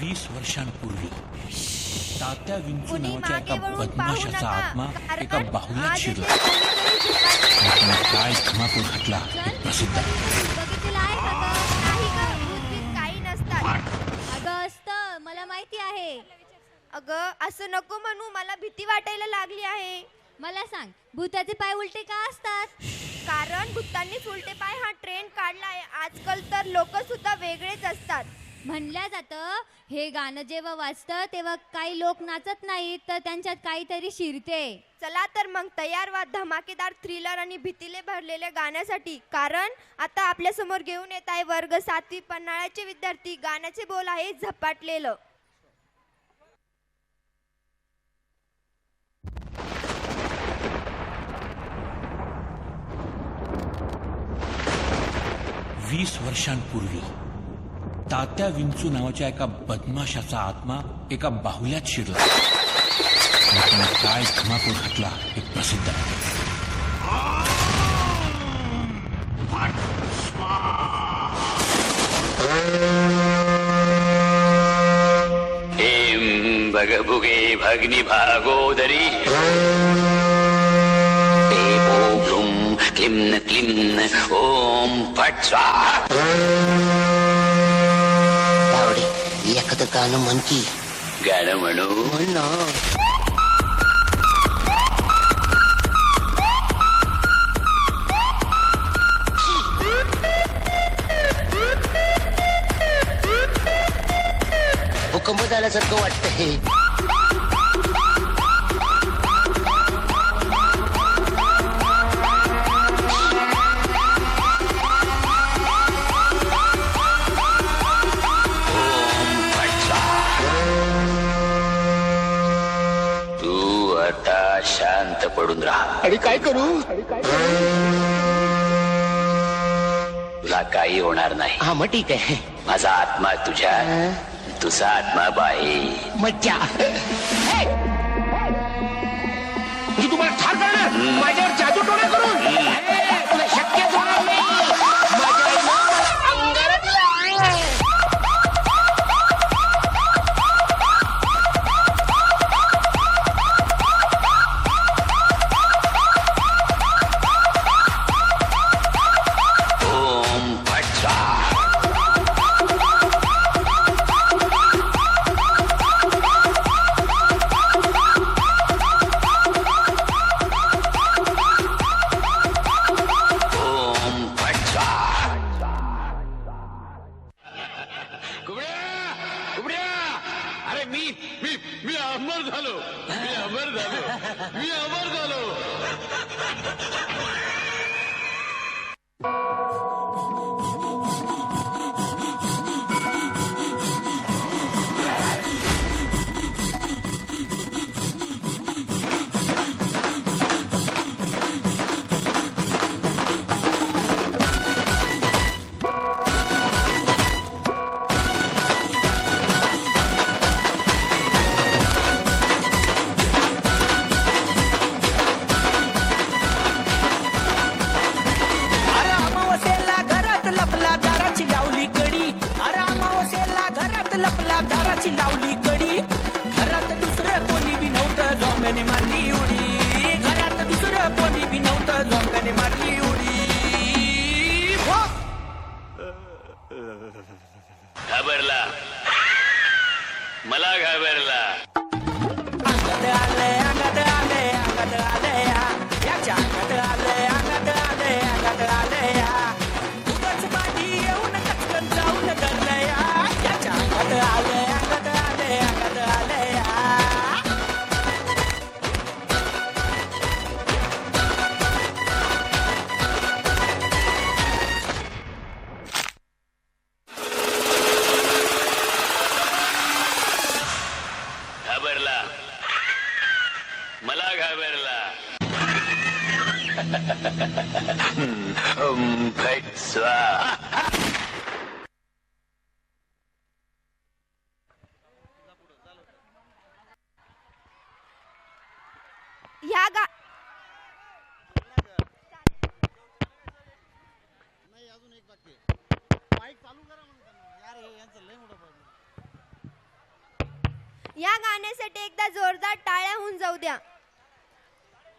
20 वर्षांपूर्वी तात्या विंचू कुणी नावाच्या मागे एका वळून पाहू बदमाशाचा नका, आत्मा कारण एका बाहुल्यात आज शिरला. इथे कोणीतरी त्याने शिकायला काय धमाकूळ घातला हे प्रसिद्ध आहे. बघितलेलं आहे का गं? नाही गं, भूत-बीत काही नसतात. अगं असतं, मला माहिती आहे. अगं असं नको म्हणू, मला भीती वाटायला लागली आहे. मला सांग, भूताचे पाय उलटे का असतात? कारण भूतांनीच उलटे पाय हा ट्रेंड काढला आहे. आजकाल तर लोक सुद्धा वेगळेच असतात. म्हणलं जातं, हे गाणं जेव्हा वाजतं तेव्हा काही लोक नाचत नाहीत, तर त्यांच्यात काहीतरी शिरते. चला तर मग तयार व्हा धमाकेदार थ्रिलर आणि भीतीले भरलेल्या गाण्यासाठी. कारण आता आपल्या समोर घेऊन येत आहे वर्ग 7वी पन्हाळ्याचे विद्यार्थी. गाण्याचे बोल आहे झपाटलेलं. वीस वर्षांपूर्वी तात्या विंचू नावाच्या एका बदमाशाचा आत्मा एका बाहुल्यात शिरला. त्याने काय धमाकूळ घातला हे प्रसिद्ध आहे. हेम भगभुगे भग्नि भागोदरी भ्रूम क्लिम्न क्लिम्न ओम फट स्वाहा. तावडे एखादं गाणं म्हण की. गाणं म्हणू? म्हण ना. भूकंप झाल्यासारखं वाटतंय. तू आता शांत पडून राहा. आणि काय करू? तुला काही होणार नाही. हा मग ठीक आहे. माझा आत्मा तुझ्या, तुझा आत्मा बाहेर. मज्जा. म्हणजे तुम्हाला ठार करणार माझ्यावर जादू टोना करून? तुला शक्यच होणार नाही. माझ्या आईनं मला अंगारा दिला. ओम फट स्वाहा. ओम फट स्वाहा. कुबड्या अरे मी मी मी अमर झालो. मी अमर झालो. अरे अमावस्येला घरात लपला दाराची लावली कडी. अरे अमावस्येला घरात लपला दाराची लावली कडी. घरात दुसरं कोणी बी नव्हतं झोंब्याने मारली उडी. घरात दुसरं कोणी बी नव्हतं झोंब्याने मारली उडी. हो! घाबरला, मला घाबरला. अंगात आले अंगात आले अंगात आले या. याच्या अंगात आले अंगात आले अंगात आले या. उगाच पाठी येऊन कचकन जाऊन धरलं या. याच्या अंगात आले अंगात आले अंगात आले या. घाबरला, मला घाबरला. ओम फट स्वाहा. ह्या गा या गाण्यासाठी एकदा जोरदार टाळ्या होऊन जाऊ द्या.